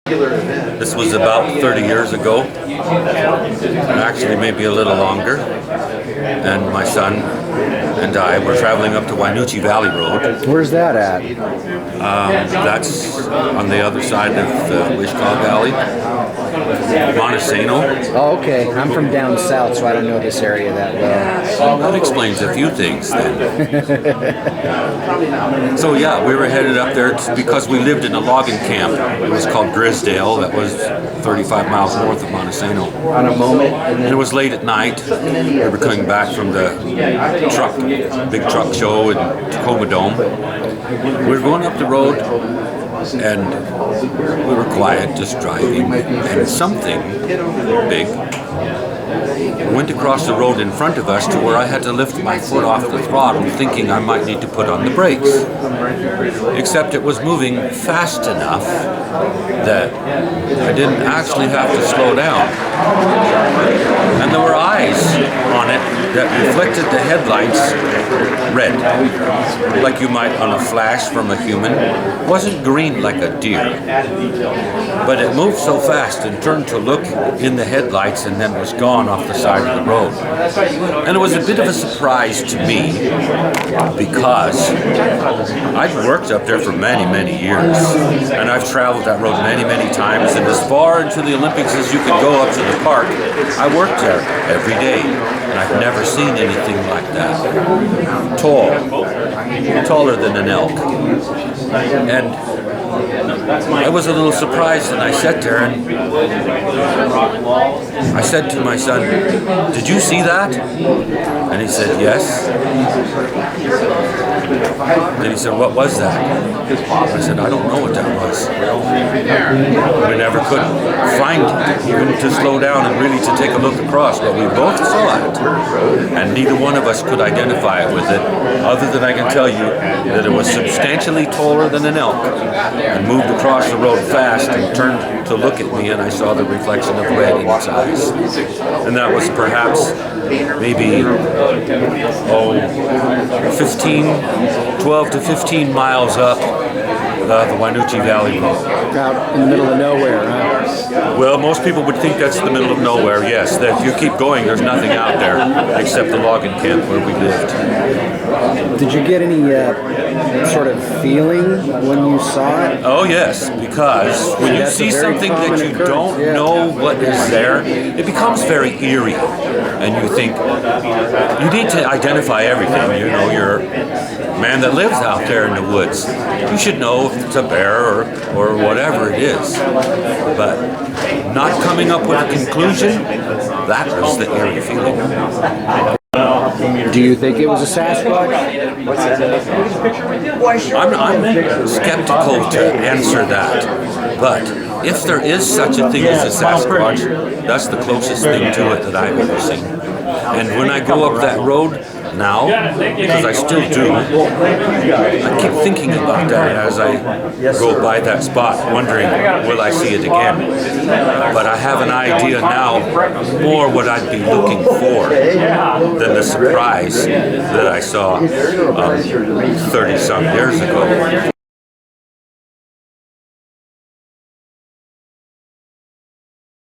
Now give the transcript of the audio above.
This was about 30 years ago, actually maybe a little longer, and my son and I were traveling up to Quinault Valley Road. Where's that at? That's on the other side of the Quinault Valley, Montesano. Oh, okay. I'm from down south, so I don't know this area that well. That explains a few things then. So yeah, we were headed up there because we lived in a logging camp. It was called Grisdale. That was 35 miles north of Montesano. On a moment, And it was late at night. We were coming back from the big truck show in Tacoma Dome. We were going up the road, and we were quiet, just driving, and something big went across the road in front of us to where I had to lift my foot off the throttle, thinking I might need to put on the brakes. Except it was moving fast enough that I didn't actually have to slow down. And there were eyes on it that reflected the headlights red, like you might on a flash from a human. It wasn't green like a deer, but it moved so fast and turned to look in the headlights and then was gone off the side of the road. And it was a bit of a surprise to me because I'd worked up there for many, many years, and I've traveled that road many, many times, and as far into the Olympics as you could go up to the park, I worked there every day, and I've never seen anything like that. Tall, taller than an elk. And I was a little surprised, and I sat there and I said to my son, "Did you see that?" And he said, "Yes." Then he said, "What was that?" I said, "I don't know what that was." We never could find it, even to slow down and really to take a look across, but we both saw it. And neither one of us could identify it with it, other than I can tell you that it was substantially taller than an elk and moved across the road fast and turned to look at me, and I saw the reflection of red in its eyes. And that was perhaps maybe 12 to 15 miles up the Quinault Valley Road. Out in the middle of nowhere, huh? Well, most people would think that's the middle of nowhere, yes. That if you keep going, there's nothing out there except the logging camp where we lived. Did you get any sort of feeling when you saw it? Oh, yes, because when you That's see a very something that common you occurrence, don't yeah. know what is there, it becomes very eerie. And you think, you need to identify everything. You know, you're a man that lives out there in the woods. You should know if it's a bear or whatever it is. But not coming up with a conclusion, that was the eerie feeling. Do you think it was a Sasquatch? I'm skeptical to answer that, but if there is such a thing as a Sasquatch, that's the closest thing to it that I've ever seen. And when I go up that road now, because I still do, I keep thinking about that as I go by that spot, wondering, will I see it again? But I have an idea now more what I'd be looking for than the surprise that I saw 30-some years ago.